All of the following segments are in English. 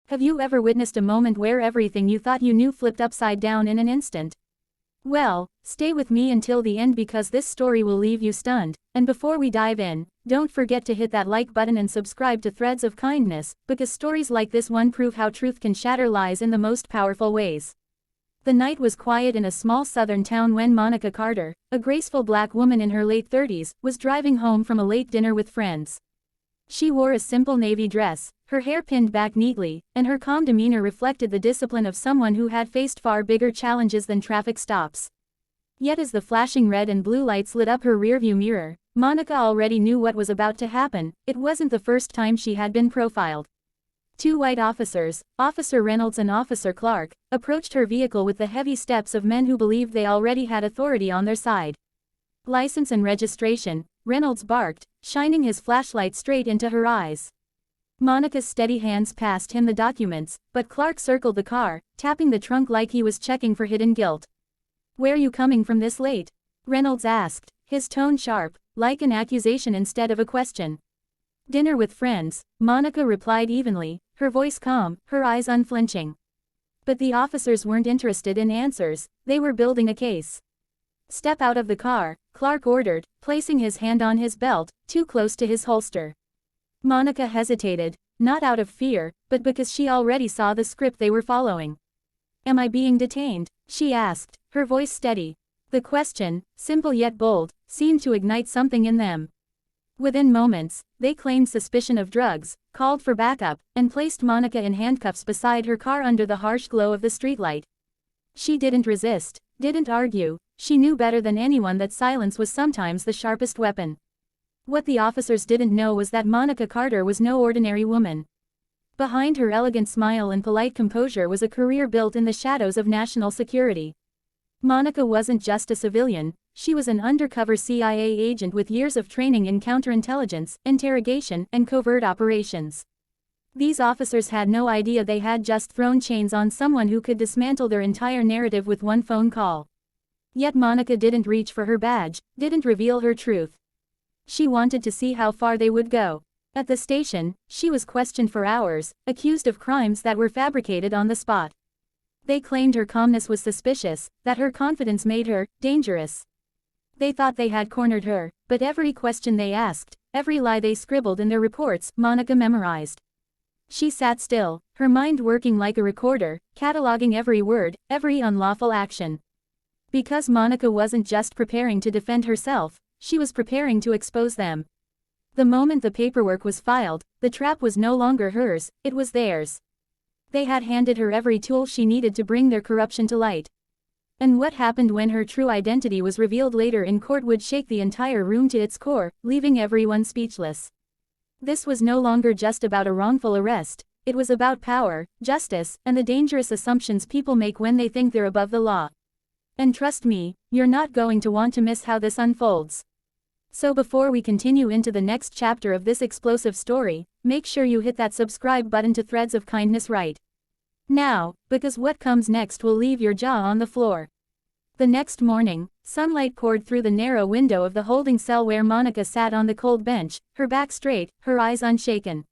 Have you ever witnessed a moment where everything you thought you knew flipped upside down in an instant? Well, stay with me until the end because this story will leave you stunned. And before we dive in, don't forget to hit that like button and subscribe to Threads of Kindness, because stories like this one prove how truth can shatter lies in the most powerful ways. The night was quiet in a small southern town when Monica Carter, a graceful black woman in her late 30s, was driving home from a late dinner with friends. She wore a simple navy dress, her hair pinned back neatly, and her calm demeanor reflected the discipline of someone who had faced far bigger challenges than traffic stops. Yet as the flashing red and blue lights lit up her rearview mirror, Monica already knew what was about to happen. It wasn't the first time she had been profiled. Two white officers, Officer Reynolds and Officer Clark, approached her vehicle with the heavy steps of men who believed they already had authority on their side. "License and registration," Reynolds barked, shining his flashlight straight into her eyes. Monica's steady hands passed him the documents, but Clark circled the car, tapping the trunk like he was checking for hidden guilt. "Where you coming from this late?" Reynolds asked, his tone sharp, like an accusation instead of a question. "Dinner with friends," Monica replied evenly, her voice calm, her eyes unflinching. But the officers weren't interested in answers, they were building a case. "Step out of the car," Clark ordered, placing his hand on his belt, too close to his holster. Monica hesitated, not out of fear, but because she already saw the script they were following. "Am I being detained?" she asked, her voice steady. The question, simple yet bold, seemed to ignite something in them. Within moments, they claimed suspicion of drugs, called for backup, and placed Monica in handcuffs beside her car under the harsh glow of the streetlight. She didn't resist, didn't argue. She knew better than anyone that silence was sometimes the sharpest weapon. What the officers didn't know was that Monica Carter was no ordinary woman. Behind her elegant smile and polite composure was a career built in the shadows of national security. Monica wasn't just a civilian, she was an undercover CIA agent with years of training in counterintelligence, interrogation, and covert operations. These officers had no idea they had just thrown chains on someone who could dismantle their entire narrative with one phone call. Yet Monica didn't reach for her badge, didn't reveal her truth. She wanted to see how far they would go. At the station, she was questioned for hours, accused of crimes that were fabricated on the spot. They claimed her calmness was suspicious, that her confidence made her dangerous. They thought they had cornered her, but every question they asked, every lie they scribbled in their reports, Monica memorized. She sat still, her mind working like a recorder, cataloging every word, every unlawful action. Because Monica wasn't just preparing to defend herself, she was preparing to expose them. The moment the paperwork was filed, the trap was no longer hers, it was theirs. They had handed her every tool she needed to bring their corruption to light. And what happened when her true identity was revealed later in court would shake the entire room to its core, leaving everyone speechless. This was no longer just about a wrongful arrest, it was about power, justice, and the dangerous assumptions people make when they think they're above the law. And trust me, you're not going to want to miss how this unfolds. So before we continue into the next chapter of this explosive story, make sure you hit that subscribe button to Threads of Kindness right now, because what comes next will leave your jaw on the floor. The next morning, sunlight poured through the narrow window of the holding cell where Monica sat on the cold bench, her back straight, her eyes unshaken.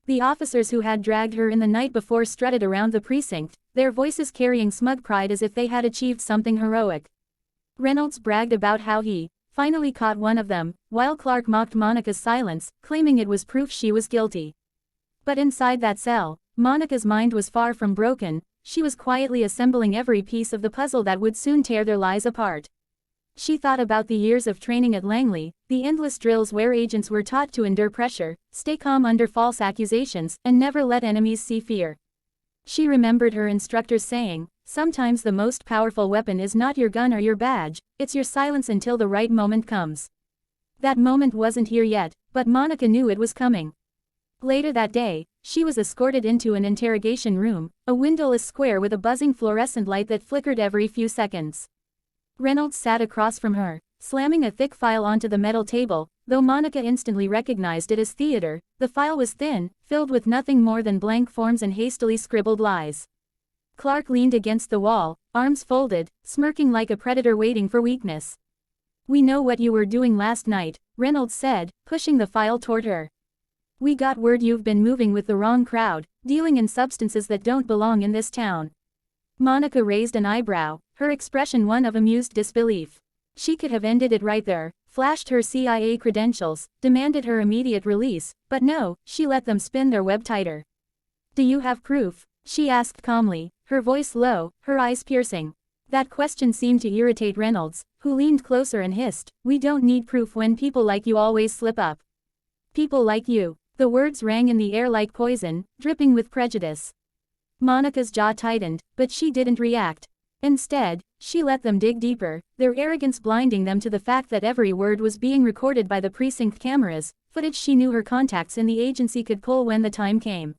The officers who had dragged her in the night before strutted around the precinct, their voices carrying smug pride as if they had achieved something heroic. Reynolds bragged about how he finally caught one of them, while Clark mocked Monica's silence, claiming it was proof she was guilty. But inside that cell, Monica's mind was far from broken, she was quietly assembling every piece of the puzzle that would soon tear their lies apart. She thought about the years of training at Langley, the endless drills where agents were taught to endure pressure, stay calm under false accusations, and never let enemies see fear. She remembered her instructors saying, "Sometimes the most powerful weapon is not your gun or your badge, it's your silence until the right moment comes." That moment wasn't here yet, but Monica knew it was coming. Later that day, she was escorted into an interrogation room, a windowless square with a buzzing fluorescent light that flickered every few seconds. Reynolds sat across from her, slamming a thick file onto the metal table. Though Monica instantly recognized it as theater, the file was thin, filled with nothing more than blank forms and hastily scribbled lies. Clark leaned against the wall, arms folded, smirking like a predator waiting for weakness. "We know what you were doing last night," Reynolds said, pushing the file toward her. We got word you've been moving with the wrong crowd, dealing in substances that don't belong in this town. Monica raised an eyebrow, her expression one of amused disbelief. She could have ended it right there, flashed her CIA credentials, demanded her immediate release, but no, she let them spin their web tighter. Do you have proof? She asked calmly, her voice low, her eyes piercing. That question seemed to irritate Reynolds, who leaned closer and hissed, "We don't need proof when people like you always slip up." People like you. The words rang in the air like poison, dripping with prejudice. Monica's jaw tightened, but she didn't react. Instead, she let them dig deeper, their arrogance blinding them to the fact that every word was being recorded by the precinct cameras, footage she knew her contacts in the agency could pull when the time came.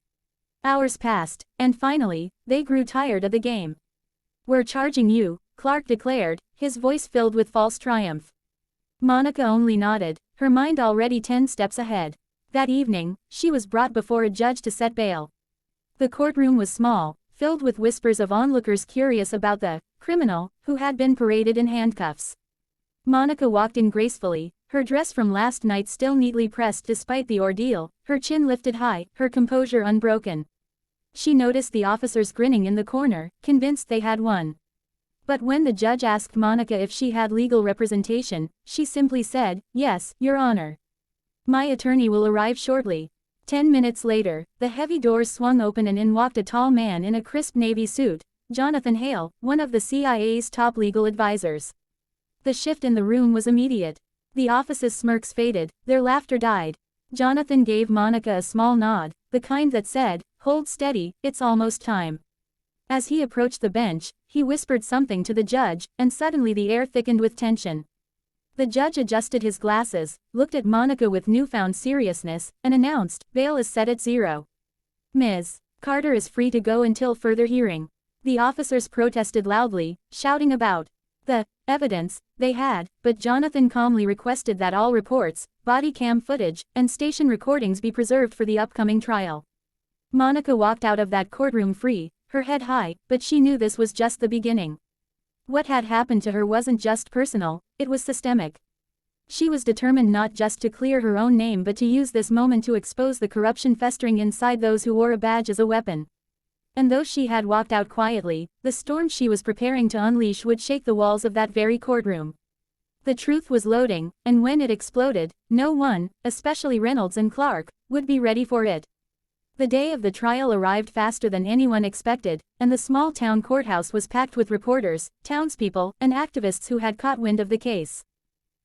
Hours passed, and finally, they grew tired of the game. "We're charging you," Clark declared, his voice filled with false triumph. Monica only nodded, her mind already 10 steps ahead. That evening, she was brought before a judge to set bail. The courtroom was small, filled with whispers of onlookers curious about the criminal who had been paraded in handcuffs. Monica walked in gracefully, her dress from last night still neatly pressed despite the ordeal, her chin lifted high, her composure unbroken. She noticed the officers grinning in the corner, convinced they had won. But when the judge asked Monica if she had legal representation, she simply said, "Yes, Your Honor. My attorney will arrive shortly." 10 minutes later, the heavy doors swung open and in walked a tall man in a crisp navy suit, Jonathan Hale, one of the CIA's top legal advisors. The shift in the room was immediate. The office's smirks faded, their laughter died. Jonathan gave Monica a small nod, the kind that said, "Hold steady, it's almost time." As he approached the bench, he whispered something to the judge, and suddenly the air thickened with tension. The judge adjusted his glasses, looked at Monica with newfound seriousness, and announced, "Bail is set at 0. Ms. Carter is free to go until further hearing." The officers protested loudly, shouting about the evidence they had, but Jonathan calmly requested that all reports, body cam footage, and station recordings be preserved for the upcoming trial. Monica walked out of that courtroom free, her head high, but she knew this was just the beginning. What had happened to her wasn't just personal, it was systemic. She was determined not just to clear her own name but to use this moment to expose the corruption festering inside those who wore a badge as a weapon. And though she had walked out quietly, the storm she was preparing to unleash would shake the walls of that very courtroom. The truth was loading, and when it exploded, no one, especially Reynolds and Clark, would be ready for it. The day of the trial arrived faster than anyone expected, and the small-town courthouse was packed with reporters, townspeople, and activists who had caught wind of the case.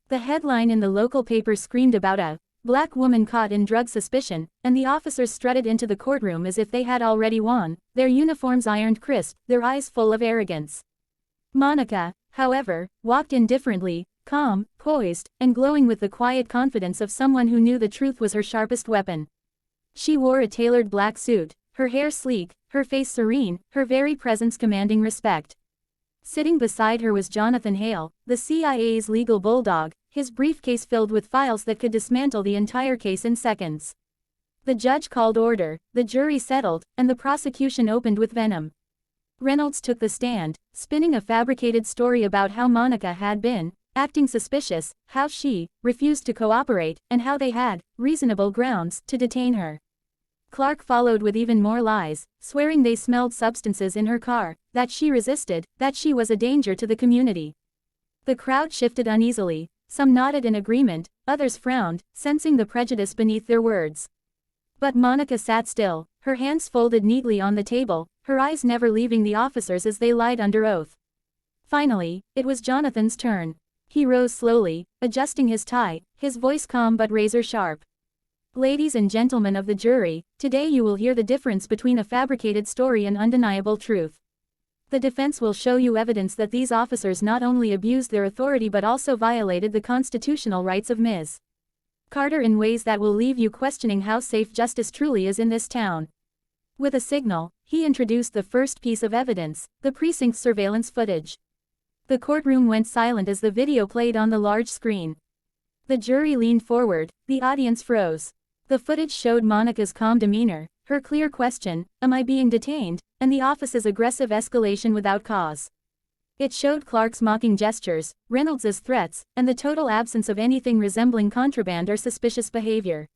The headline in the local paper screamed about a black woman caught in drug suspicion, and the officers strutted into the courtroom as if they had already won, their uniforms ironed crisp, their eyes full of arrogance. Monica, however, walked in differently, calm, poised, and glowing with the quiet confidence of someone who knew the truth was her sharpest weapon. She wore a tailored black suit, her hair sleek, her face serene, her very presence commanding respect. Sitting beside her was Jonathan Hale, the CIA's legal bulldog, his briefcase filled with files that could dismantle the entire case in seconds. The judge called order, the jury settled, and the prosecution opened with venom. Reynolds took the stand, spinning a fabricated story about how Monica had been acting suspicious, how she refused to cooperate, and how they had reasonable grounds to detain her. Clark followed with even more lies, swearing they smelled substances in her car, that she resisted, that she was a danger to the community. The crowd shifted uneasily, some nodded in agreement, others frowned, sensing the prejudice beneath their words. But Monica sat still, her hands folded neatly on the table, her eyes never leaving the officers as they lied under oath. Finally, it was Jonathan's turn. He rose slowly, adjusting his tie, his voice calm but razor-sharp. "Ladies and gentlemen of the jury, today you will hear the difference between a fabricated story and undeniable truth. The defense will show you evidence that these officers not only abused their authority but also violated the constitutional rights of Ms. Carter in ways that will leave you questioning how safe justice truly is in this town." With a signal, he introduced the first piece of evidence, the precinct surveillance footage. The courtroom went silent as the video played on the large screen. The jury leaned forward, the audience froze. The footage showed Monica's calm demeanor, her clear question, "Am I being detained?" and the office's aggressive escalation without cause. It showed Clark's mocking gestures, Reynolds's threats, and the total absence of anything resembling contraband or suspicious behavior.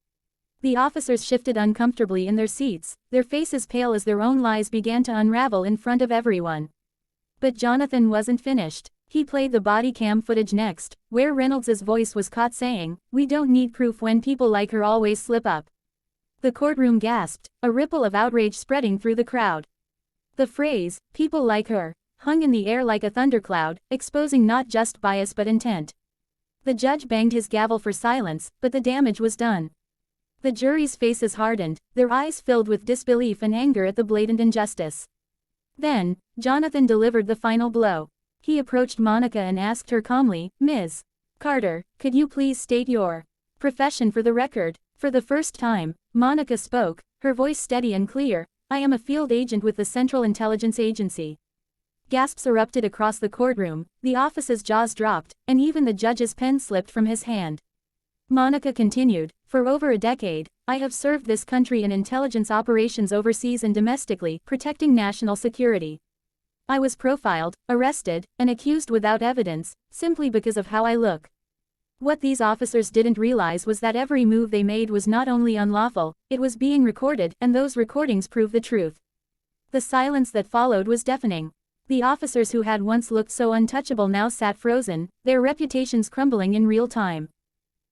The officers shifted uncomfortably in their seats, their faces pale as their own lies began to unravel in front of everyone. But Jonathan wasn't finished. He played the body cam footage next, where Reynolds's voice was caught saying, "We don't need proof when people like her always slip up." The courtroom gasped, a ripple of outrage spreading through the crowd. The phrase, "people like her," hung in the air like a thundercloud, exposing not just bias but intent. The judge banged his gavel for silence, but the damage was done. The jury's faces hardened, their eyes filled with disbelief and anger at the blatant injustice. Then, Jonathan delivered the final blow. He approached Monica and asked her calmly, "Ms. Carter, could you please state your profession for the record?" For the first time, Monica spoke, her voice steady and clear. "I am a field agent with the Central Intelligence Agency." Gasps erupted across the courtroom, the officer's jaws dropped, and even the judge's pen slipped from his hand. Monica continued, "For over a decade, I have served this country in intelligence operations overseas and domestically, protecting national security. I was profiled, arrested, and accused without evidence, simply because of how I look." What these officers didn't realize was that every move they made was not only unlawful, it was being recorded, and those recordings prove the truth. The silence that followed was deafening. The officers who had once looked so untouchable now sat frozen, their reputations crumbling in real time.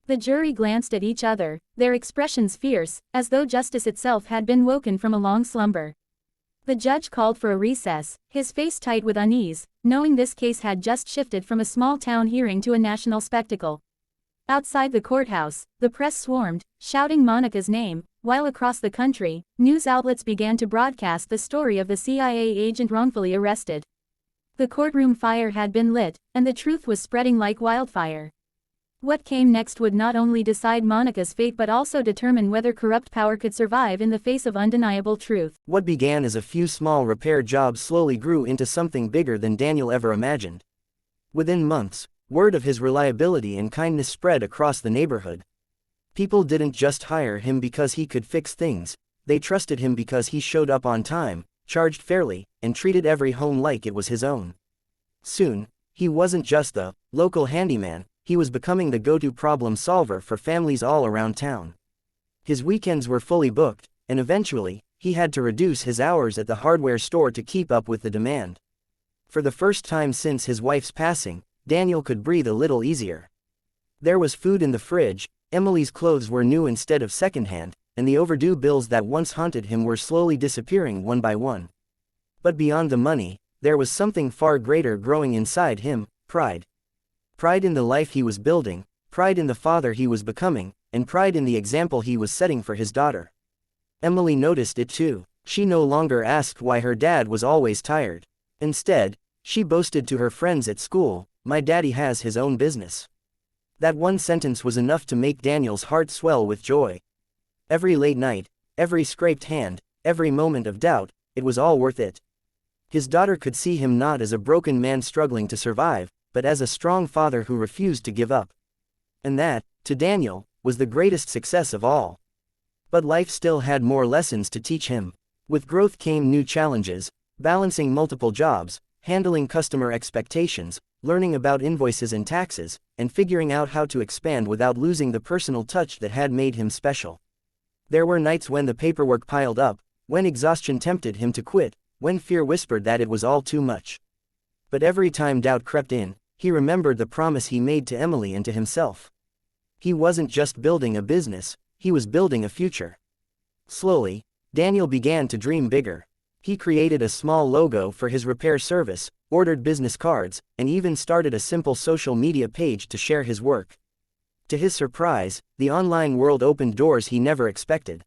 The jury glanced at each other, their expressions fierce, as though justice itself had been woken from a long slumber. The judge called for a recess, his face tight with unease, knowing this case had just shifted from a small-town hearing to a national spectacle. Outside the courthouse, the press swarmed, shouting Monica's name, while across the country, news outlets began to broadcast the story of the CIA agent wrongfully arrested. The courtroom fire had been lit, and the truth was spreading like wildfire. What came next would not only decide Monica's fate but also determine whether corrupt power could survive in the face of undeniable truth. What began as a few small repair jobs slowly grew into something bigger than Daniel ever imagined. Within months, word of his reliability and kindness spread across the neighborhood. People didn't just hire him because he could fix things, they trusted him because he showed up on time, charged fairly, and treated every home like it was his own. Soon, he wasn't just the local handyman, he was becoming the go-to problem solver for families all around town. His weekends were fully booked, and eventually, he had to reduce his hours at the hardware store to keep up with the demand. For the first time since his wife's passing, Daniel could breathe a little easier. There was food in the fridge, Emily's clothes were new instead of secondhand, and the overdue bills that once haunted him were slowly disappearing one by one. But beyond the money, there was something far greater growing inside him: pride. Pride in the life he was building, pride in the father he was becoming, and pride in the example he was setting for his daughter. Emily noticed it too. She no longer asked why her dad was always tired. Instead, she boasted to her friends at school, "My daddy has his own business." That one sentence was enough to make Daniel's heart swell with joy. Every late night, every scraped hand, every moment of doubt, it was all worth it. His daughter could see him not as a broken man struggling to survive, but as a strong father who refused to give up. And that, to Daniel, was the greatest success of all. But life still had more lessons to teach him. With growth came new challenges: balancing multiple jobs, handling customer expectations, learning about invoices and taxes, and figuring out how to expand without losing the personal touch that had made him special. There were nights when the paperwork piled up, when exhaustion tempted him to quit, when fear whispered that it was all too much. But every time doubt crept in, he remembered the promise he made to Emily and to himself. He wasn't just building a business, he was building a future. Slowly, Daniel began to dream bigger. He created a small logo for his repair service, ordered business cards, and even started a simple social media page to share his work. To his surprise, the online world opened doors he never expected.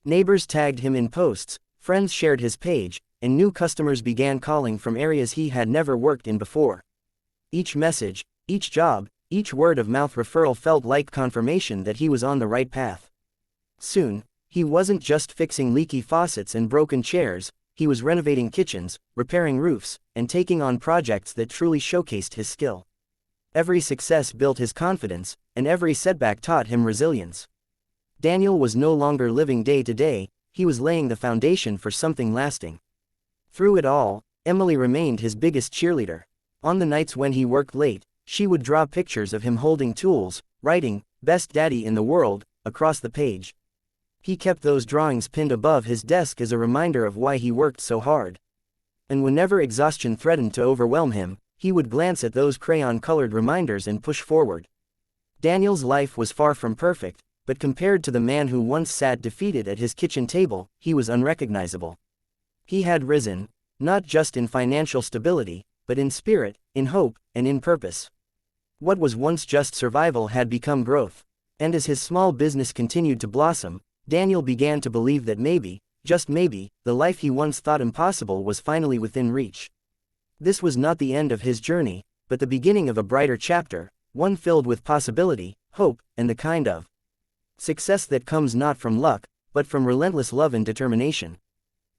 Neighbors tagged him in posts, friends shared his page, and new customers began calling from areas he had never worked in before. Each message, each job, each word-of-mouth referral felt like confirmation that he was on the right path. Soon, he wasn't just fixing leaky faucets and broken chairs, he was renovating kitchens, repairing roofs, and taking on projects that truly showcased his skill. Every success built his confidence, and every setback taught him resilience. Daniel was no longer living day to day, he was laying the foundation for something lasting. Through it all, Emily remained his biggest cheerleader. On the nights when he worked late, she would draw pictures of him holding tools, writing, "Best Daddy in the World," across the page. He kept those drawings pinned above his desk as a reminder of why he worked so hard. And whenever exhaustion threatened to overwhelm him, he would glance at those crayon-colored reminders and push forward. Daniel's life was far from perfect, but compared to the man who once sat defeated at his kitchen table, he was unrecognizable. He had risen, not just in financial stability, but in spirit, in hope, and in purpose. What was once just survival had become growth. And as his small business continued to blossom, Daniel began to believe that maybe, just maybe, the life he once thought impossible was finally within reach. This was not the end of his journey, but the beginning of a brighter chapter, one filled with possibility, hope, and the kind of success that comes not from luck, but from relentless love and determination.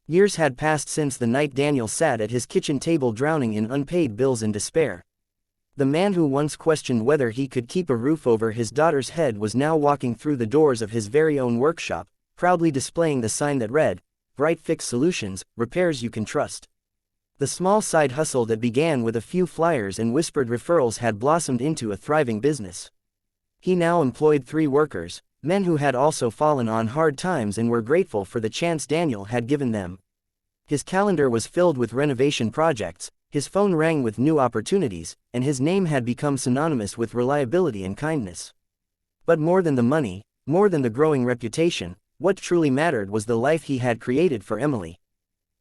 Years had passed since the night Daniel sat at his kitchen table drowning in unpaid bills and despair. The man who once questioned whether he could keep a roof over his daughter's head was now walking through the doors of his very own workshop, proudly displaying the sign that read, "Bright Fix Solutions, Repairs You Can Trust." The small side hustle that began with a few flyers and whispered referrals had blossomed into a thriving business. He now employed 3 workers, men who had also fallen on hard times and were grateful for the chance Daniel had given them. His calendar was filled with renovation projects, his phone rang with new opportunities, and his name had become synonymous with reliability and kindness. But more than the money, more than the growing reputation, what truly mattered was the life he had created for Emily.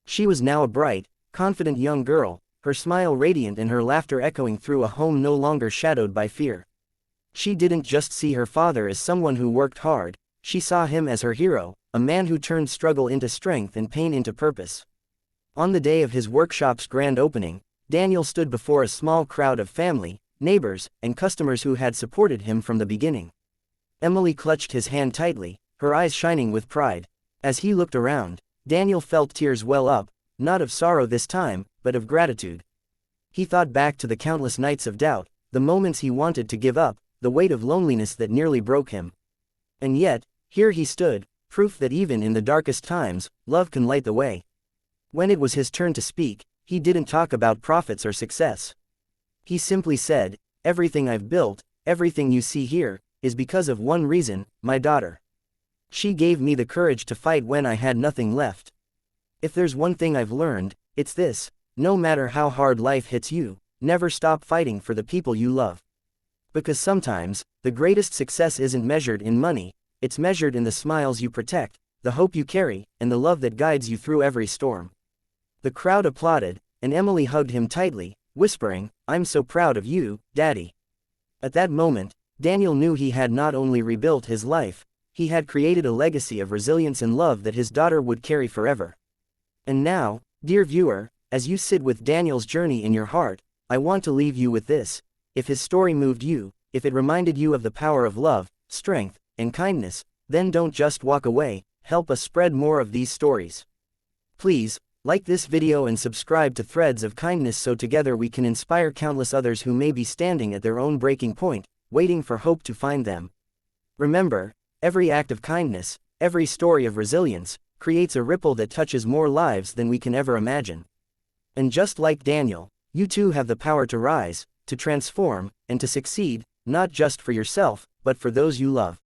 She was now a bright, confident young girl, her smile radiant and her laughter echoing through a home no longer shadowed by fear. She didn't just see her father as someone who worked hard, she saw him as her hero, a man who turned struggle into strength and pain into purpose. On the day of his workshop's grand opening, Daniel stood before a small crowd of family, neighbors, and customers who had supported him from the beginning. Emily clutched his hand tightly, her eyes shining with pride. As he looked around, Daniel felt tears well up, not of sorrow this time, but of gratitude. He thought back to the countless nights of doubt, the moments he wanted to give up, the weight of loneliness that nearly broke him. And yet, here he stood, proof that even in the darkest times, love can light the way. When it was his turn to speak, he didn't talk about profits or success. He simply said, "Everything I've built, everything you see here, is because of one reason, my daughter. She gave me the courage to fight when I had nothing left. If there's one thing I've learned, it's this: no matter how hard life hits you, never stop fighting for the people you love. Because sometimes, the greatest success isn't measured in money, it's measured in the smiles you protect, the hope you carry, and the love that guides you through every storm." The crowd applauded, and Emily hugged him tightly, whispering, "I'm so proud of you, Daddy." At that moment, Daniel knew he had not only rebuilt his life, he had created a legacy of resilience and love that his daughter would carry forever. And now, dear viewer, as you sit with Daniel's journey in your heart, I want to leave you with this: if his story moved you, if it reminded you of the power of love, strength, and kindness, then don't just walk away, help us spread more of these stories. Please, like this video and subscribe to Threads of Kindness so together we can inspire countless others who may be standing at their own breaking point, waiting for hope to find them. Remember, every act of kindness, every story of resilience, creates a ripple that touches more lives than we can ever imagine. And just like Daniel, you too have the power to rise, to transform, and to succeed, not just for yourself, but for those you love.